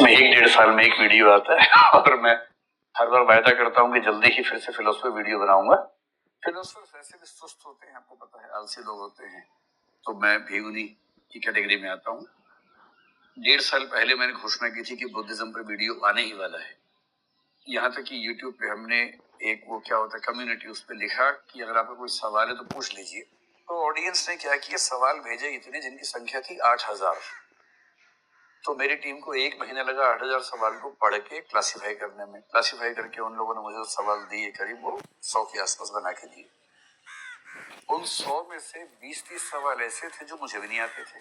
जिसमें 1-1.5 साल में एक वीडियो आता है और मैं हर बार वायदा करता हूँ कि जल्दी ही फिर से फिलोसफर वीडियो बनाऊंगा। फिलोसफर वैसे भी सुस्त होते हैं, आपको पता है, आलसी लोग होते हैं, तो मैं भी उन्हीं की कैटेगरी में आता हूँ। 1.5 साल पहले मैंने घोषणा की थी कि बुद्धिज्म पर वीडियो आने ही वाला है। यहाँ तक कि यूट्यूब पे हमने एक वो क्या होता है कम्युनिटी, उस पर लिखा कि अगर आपका कोई सवाल है तो पूछ लीजिए। तो ऑडियंस ने क्या किया, सवाल भेजे इतने जिनकी संख्या थी 8,000। तो मेरी टीम को 1 महीना लगा 8,000 सवाल को पढ़ के क्लासिफाई करने में। क्लासिफाई करके उन लोगों ने मुझे सवाल दिए, करीब वो 100 के आसपास बना के दिए। उन 100 में से 20-30 सवाल ऐसे थे जो मुझे भी नहीं आते थे,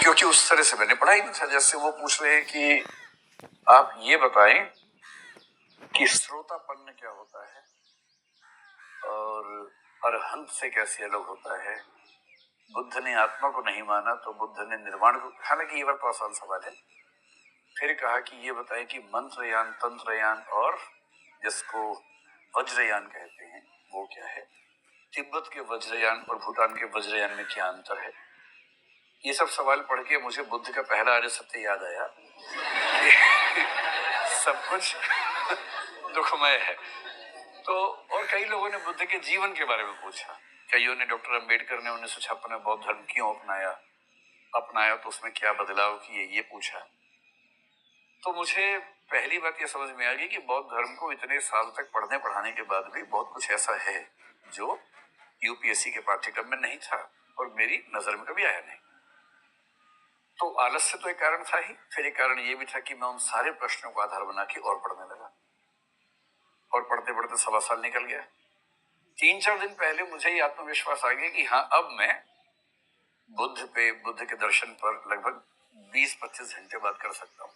क्योंकि उस तरह से मैंने पढ़ा ही नहीं था। जैसे वो पूछ रहे हैं कि आप ये बताएं कि श्रोतापन्न क्या होता है और अरहंत से कैसे अलग होता है। बुद्ध ने आत्मा को नहीं माना तो बुद्ध ने निर्वाण को, हालांकि ये बात आसान सवाल है। फिर कहा कि ये बताएं कि मंत्रयान, तंत्रयान और जिसको वज्रयान कहते हैं वो क्या है। तिब्बत के वज्रयान और भूटान के वज्रयान में क्या अंतर है। ये सब सवाल पढ़ के मुझे बुद्ध का पहला आर्य सत्य याद आया कि सब कुछ दुखमय है। तो और कई लोगों ने बुद्ध के जीवन के बारे में पूछा। कईयों ने, डॉक्टर अंबेडकर ने 1956 में बौद्ध धर्म क्यों अपनाया तो उसमें क्या बदलाव किए, ये पूछा। तो मुझे पहली बात यह समझ में आ गई कि बौद्ध धर्म को इतने साल तक पढ़ने पढ़ाने के बाद भी बहुत कुछ ऐसा है जो यूपीएससी के पाठ्यक्रम में नहीं था और मेरी नजर में कभी आया नहीं। तो आलस्य तो एक कारण था ही, फिर एक कारण ये भी था कि मैं उन सारे प्रश्नों को आधार बना के और पढ़ने लगा और पढ़ते पढ़ते 1.25 साल निकल गया। 3-4 दिन पहले मुझे ये आत्मविश्वास आ गया कि हाँ, अब मैं बुद्ध के दर्शन पर लगभग 20-25 घंटे बात कर सकता हूँ।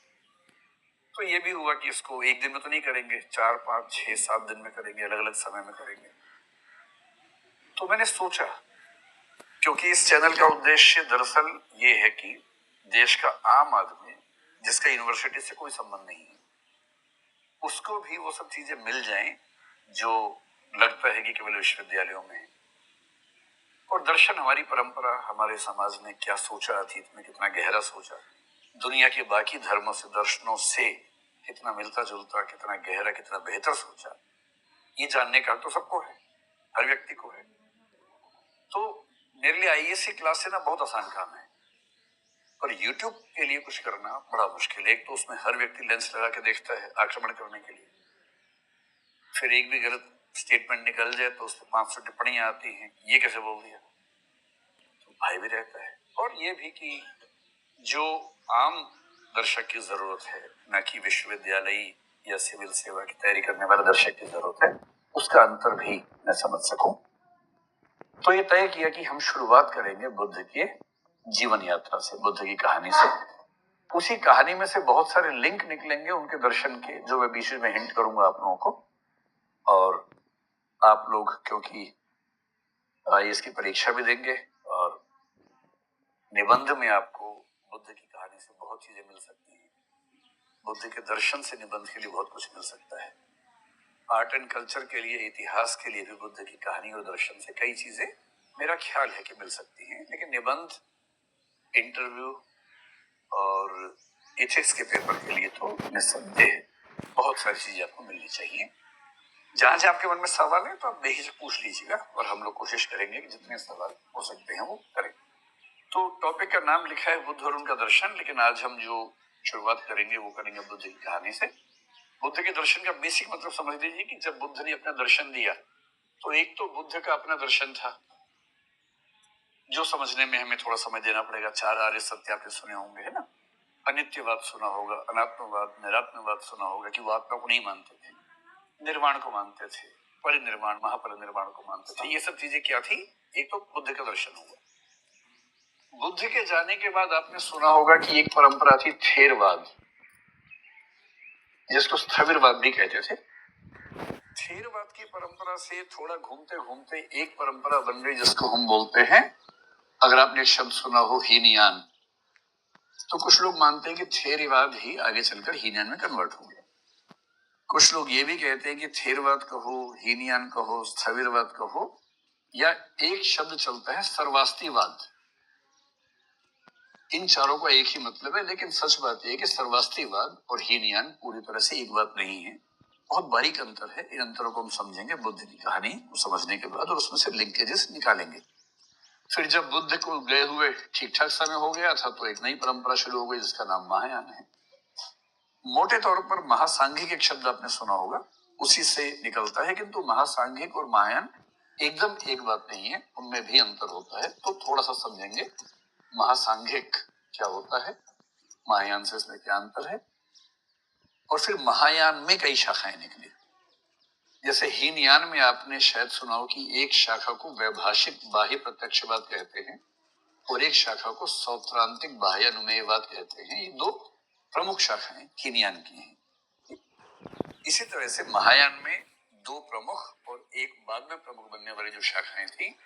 तो ये भी हुआ कि इसको एक दिन में तो नहीं करेंगे, 4, 5, 6, 7 दिन में करेंगे, अलग अलग समय में करेंगे। तो मैंने सोचा, क्योंकि इस चैनल का उद्देश्य दरअसल ये है कि देश का आम आदमी जिसका यूनिवर्सिटी से कोई संबंध नहीं है, उसको भी वो सब चीजें मिल जाएं जो लगता है कि केवल विश्वविद्यालयों में है। और दर्शन, हमारी परंपरा, हमारे समाज ने क्या सोचा, अतीत में कितना गहरा सोचा, दुनिया के बाकी धर्मों से, दर्शनों से कितना मिलता जुलता, कितना गहरा, कितना बेहतर सोचा, ये जानने का तो सबको है, हर व्यक्ति को है। तो मेरे लिए आईएएस की क्लास से ना बहुत आसान काम है, पर यूट्यूब के लिए कुछ करना बड़ा मुश्किल है। एक तो उसमें हर व्यक्ति लेंस लगा के देखता है आक्रमण करने के लिए, फिर एक भी गलत स्टेटमेंट निकल जाए तो उस पर 500 टिप्पणियां आती हैं, ये कैसे बोल दिया, तो भय भी रहता है। और ये भी कि जो आम दर्शक की जरूरत है, न कि विश्वविद्यालय या सिविल सेवा की तैयारी करने वाले दर्शक की जरूरत है, उसका अंतर भी मैं समझ सकूं। तो ये तय किया कि हम शुरुआत करेंगे बुद्ध के जीवन यात्रा से, बुद्ध की कहानी से। उसी कहानी में से बहुत सारे लिंक निकलेंगे उनके दर्शन के, जो मैं बीच में हिंट करूंगा आप लोगों को। और आप लोग क्योंकि आईएएस की परीक्षा भी देंगे और निबंध में आपको बुद्ध की कहानी से बहुत चीजें मिल सकती हैं, बुद्ध के दर्शन से निबंध के लिए बहुत कुछ मिल सकता है, आर्ट एंड कल्चर के लिए, इतिहास के लिए भी बुद्ध की कहानी और दर्शन से कई चीजें मेरा ख्याल है कि मिल सकती हैं। लेकिन निबंध, इंटरव्यू और एथिक्स के पेपर के लिए तो निस्संदेह बहुत सारी चीजें आपको मिलनी चाहिए। जहां जहां आपके मन में सवाल है तो आप बेहिचक पूछ लीजिएगा और हम लोग कोशिश करेंगे कि जितने सवाल हो सकते हैं वो करें। तो टॉपिक का नाम लिखा है बुद्ध और उनका दर्शन, लेकिन आज हम जो शुरुआत करेंगे वो करेंगे बुद्ध की कहानी से। बुद्ध के दर्शन का बेसिक मतलब समझ लीजिए कि जब बुद्ध ने अपना दर्शन दिया तो एक तो बुद्ध का अपना दर्शन था, जो समझने में हमें थोड़ा समय देना पड़ेगा। 4 आर्य सत्य आपने सुने होंगे, है ना। अनित्यवाद सुना होगा, अनात्मवाद, निरात्मवाद सुना होगा कि वो आत्मा को नहीं मानते थे, निर्वाण को मानते थे, परिनिर्वाण, महापरिनिर्वाण को मानते थे। ये सब चीजें क्या थी, एक तो बुद्ध का दर्शन हुआ। बुद्ध के जाने के बाद आपने सुना होगा कि एक परंपरा थी थेरवाद, जिसको स्थविरवाद भी कहते थे। थेरवाद की परंपरा से थोड़ा घूमते घूमते एक परंपरा बन गई जिसको हम बोलते हैं, अगर आपने शब्द सुना हो, हीनयान। तो कुछ लोग मानते हैं कि थेरवाद ही आगे चलकर हीनयान में कन्वर्ट हो गया। कुछ लोग ये भी कहते हैं कि थेरवाद कहो, हीनयान कहो, स्थविरवाद कहो, या एक शब्द चलता है सर्वास्तिवाद। इन चारों का एक ही मतलब है, लेकिन सच बात यह है कि सर्वास्तिवाद और हीनयान पूरी तरह से एक बात नहीं है। बहुत बारीक अंतर है। इन अंतरों को हम समझेंगे बुद्ध की कहानी को समझने के बाद और उसमें से लिंकेजेस निकालेंगे। फिर जब बुद्ध को गए हुए ठीक ठाक समय हो गया था तो एक नई परंपरा शुरू हो गई जिसका नाम महायान है। मोटे तौर पर महासांघिक एक शब्द आपने सुना होगा, उसी से निकलता है, किंतु महासांघिक और महायान एकदम एक बात नहीं है, उनमें भी अंतर होता है। तो थोड़ा सा समझेंगे महासांघिक क्या होता है, महायान से इसमें क्या अंतर है, और फिर महायान में कई शाखाएं निकली। जैसे हीनयान में आपने शायद सुना हो कि एक शाखा को वैभाषिक बाह्य प्रत्यक्षवाद कहते हैं और एक शाखा को सौत्रांतिक बाह्य अनुमेयवाद कहते हैं। ये दो प्रमुख शाखाएं हीनयान की हैं। इसी तरह से महायान में दो प्रमुख और एक बाद में प्रमुख बनने वाली जो शाखाएं थी